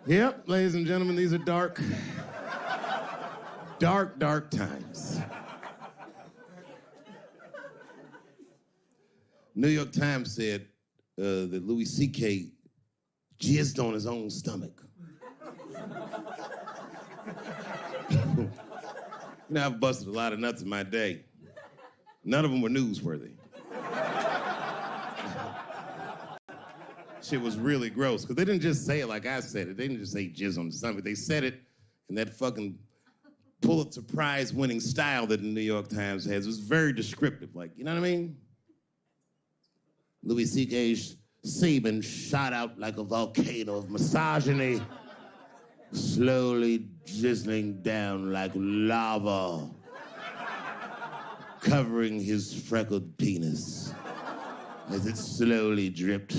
Yep, ladies and gentlemen, these are dark, dark times. New York Times said that Louis C.K. jizzed on his own stomach. You know, I've busted a lot of nuts in my day. None of them were newsworthy. Shit was really gross, because they didn't just say it like I said it. They didn't just say jizz on the stomach. They said it in that fucking Pulitzer Prize-winning style that the New York Times has. It was very descriptive, like, you know what I mean? Louis C.K.'s semen shot out like a volcano of misogyny, slowly drizzling down like lava, covering his freckled penis as it slowly dripped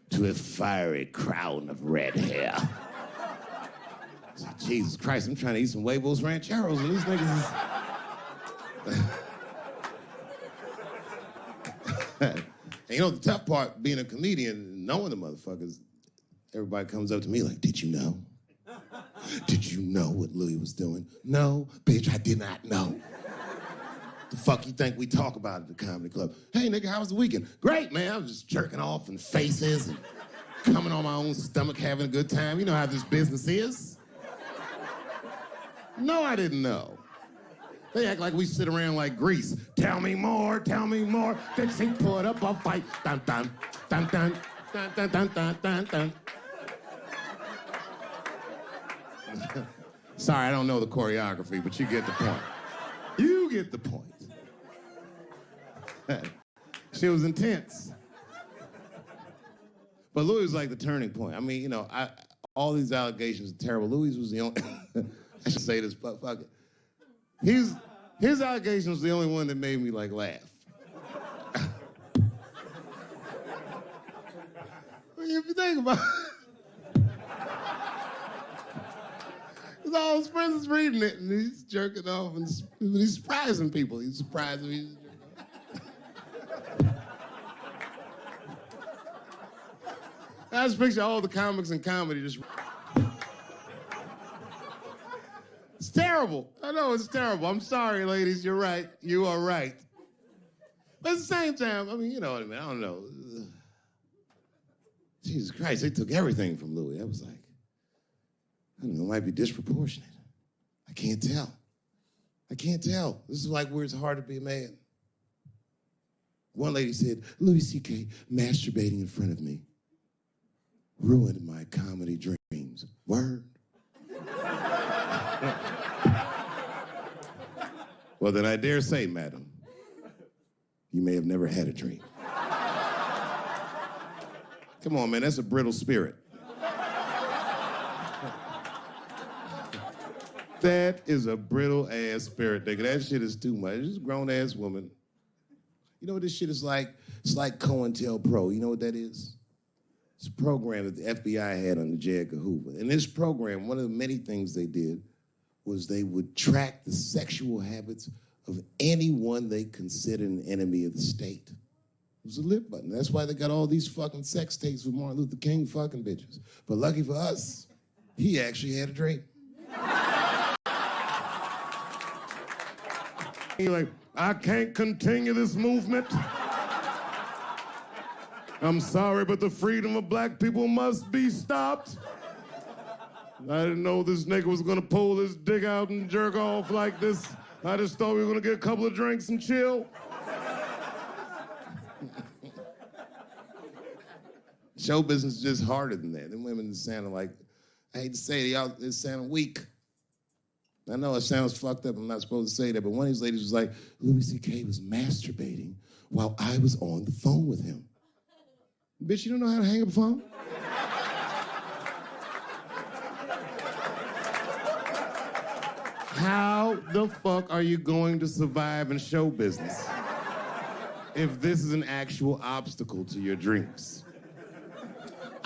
to a fiery crown of red hair. Jesus Christ, I'm trying to eat some huevos rancheros, and these niggas is... And you know, the tough part, being a comedian, knowing the motherfuckers, everybody comes up to me like, did you know? Did you know what Louis was doing? No, bitch, I did not know. The fuck you think we talk about at the comedy club? Hey, nigga, how was the weekend? Great, man. I was just jerking off in faces and coming on my own stomach, having a good time. You know how this business is. No, I didn't know. They act like we sit around like Grease. Tell me more, tell me more. Fixing put up a fight. Dun, dun, dun, dun, dun, dun, dun, dun, dun, dun. Sorry, I don't know the choreography, but you get the point. You get the point. She was intense. But Louis was like the turning point. I mean, you know, all these allegations are terrible. Louis was the only... I should say this, but fuck it. His allegation was the only one that made me, like, laugh. If you think about it. Because all his friends is reading it, and he's jerking off, and he's surprising people. He's surprising me. I just picture all the comics in comedy just... It's terrible. I know it's terrible. I'm sorry, ladies. You're right. You are right. But at the same time, I mean, you know what I mean? I don't know. Jesus Christ, they took everything from Louis. I was like, I don't know, it might be disproportionate. I can't tell. I can't tell. This is like where it's hard to be a man. One lady said, Louis C.K. masturbating in front of me ruined my comedy dreams. Word. Well, then I dare say, madam, you may have never had a dream. Come on, man, that's a brittle spirit. That is a brittle-ass spirit, nigga. That shit is too much. This grown-ass woman. You know what this shit is like? It's like COINTELPRO. You know what that is? It's a program that the FBI had under J. Edgar Hoover. In this program, one of the many things they did was they would track the sexual habits of anyone they considered an enemy of the state. It was a lip button. That's why they got all these fucking sex tapes with Martin Luther King fucking bitches. But lucky for us, he actually had a dream. You're like, I can't continue this movement. I'm sorry, but the freedom of black people must be stopped. I didn't know this nigga was gonna pull his dick out and jerk off like this. I just thought we were gonna get a couple of drinks and chill. Show business is just harder than that. Them women sounding like, I hate to say it, y'all, it sounding weak. I know it sounds fucked up, I'm not supposed to say that, but one of these ladies was like, Louis C.K. was masturbating while I was on the phone with him. Bitch, you don't know how to hang up a phone? How the fuck are you going to survive in show business if this is an actual obstacle to your dreams?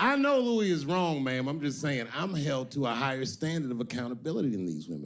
I know Louis is wrong, ma'am. I'm just saying I'm held to a higher standard of accountability than these women.